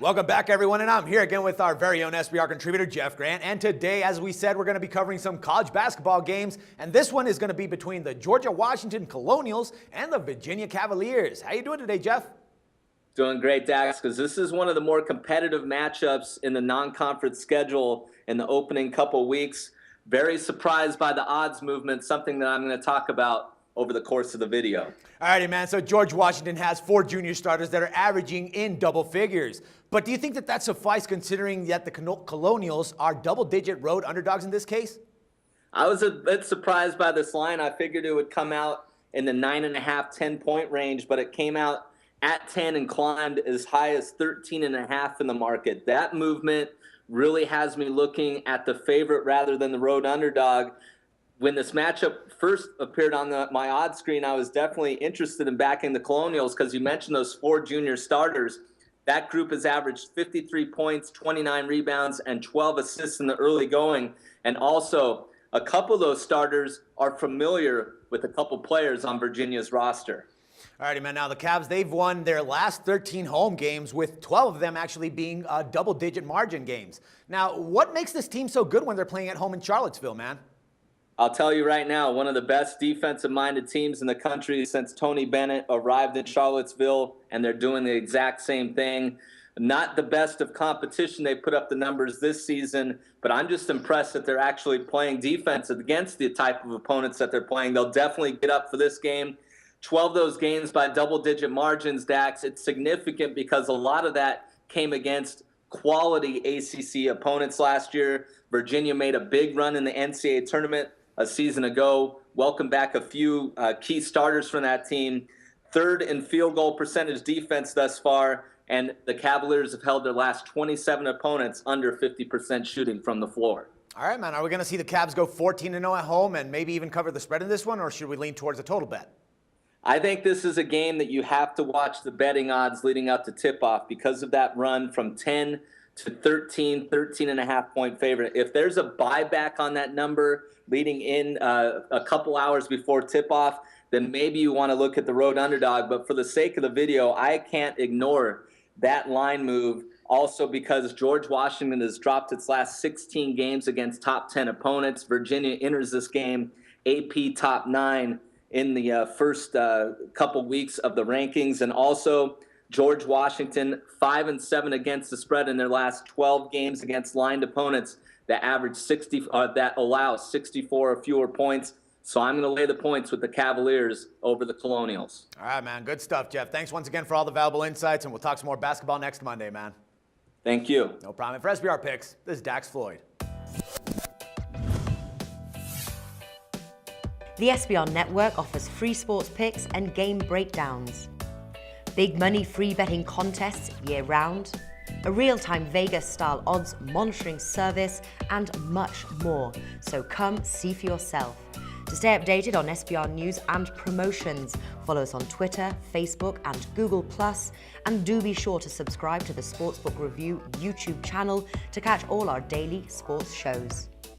Welcome back, everyone, and I'm here again with our very own SBR contributor, Jeff Grant. And today, as we said, we're going to be covering some college basketball games, and this one is going to be between the Georgia-Washington Colonials and the Virginia Cavaliers. How you doing today, Jeff? Doing great, Dax, because this is one of the more competitive matchups in the non-conference schedule in the opening couple weeks. Very surprised by the odds movement, something that I'm going to talk about over the course of the video. All righty, man. So George Washington has 4 junior starters that are averaging in double figures. But do you think that that suffices considering that the Colonials are double-digit road underdogs in this case? I was a bit surprised by this line. I figured it would come out in the 9.5, 10-point range, but it came out at 10 and climbed as high as 13.5 in the market. That movement really has me looking at the favorite rather than the road underdog. When this matchup first appeared on my odds screen, I was definitely interested in backing the Colonials because you mentioned those 4 junior starters. That group has averaged 53 points, 29 rebounds, and 12 assists in the early going. And also, a couple of those starters are familiar with a couple players on Virginia's roster. All righty, man. Now, the Cavs, they've won their last 13 home games, with 12 of them actually being double-digit margin games. Now, what makes this team so good when they're playing at home in Charlottesville, man? I'll tell you right now, one of the best defensive-minded teams in the country since Tony Bennett arrived in Charlottesville, and they're doing the exact same thing. Not the best of competition. They put up the numbers this season, but I'm just impressed that they're actually playing defense against the type of opponents that they're playing. They'll definitely get up for this game. 12 of those games by double-digit margins, Dax. It's significant because a lot of that came against quality ACC opponents last year. Virginia made a big run in the NCAA tournament a season ago. Welcome back a few key starters from that team. 3rd in field goal percentage defense thus far, and the Cavaliers have held their last 27 opponents under 50% shooting from the floor. All right, man. Are we going to see the Cavs go 14-0 at home and maybe even cover the spread in this one, or should we lean towards a total bet? I think this is a game that you have to watch the betting odds leading up to tip-off because of that run from 10 to 13, 13.5-point favorite. If there's a buyback on that number leading in a couple hours before tip-off, then maybe you want to look at the road underdog. But for the sake of the video, I can't ignore that line move. Also because George Washington has dropped its last 16 games against top 10 opponents. Virginia enters this game AP top 9 in the first couple weeks of the rankings. And also George Washington 5-7 against the spread in their last 12 games against lined opponents that average that allow 64 or fewer points. So I'm going to lay the points with the Cavaliers over the Colonials. All right, man. Good stuff, Jeff. Thanks once again for all the valuable insights, and we'll talk some more basketball next Monday, man. Thank you. No problem. And for SBR Picks, this is Dax Floyd. The SBR Network offers free sports picks and game breakdowns, big money free betting contests year-round, a real-time Vegas-style odds monitoring service, and much more. So come see for yourself. To stay updated on SBR news and promotions, follow us on Twitter, Facebook, and Google+, and do be sure to subscribe to the Sportsbook Review YouTube channel to catch all our daily sports shows.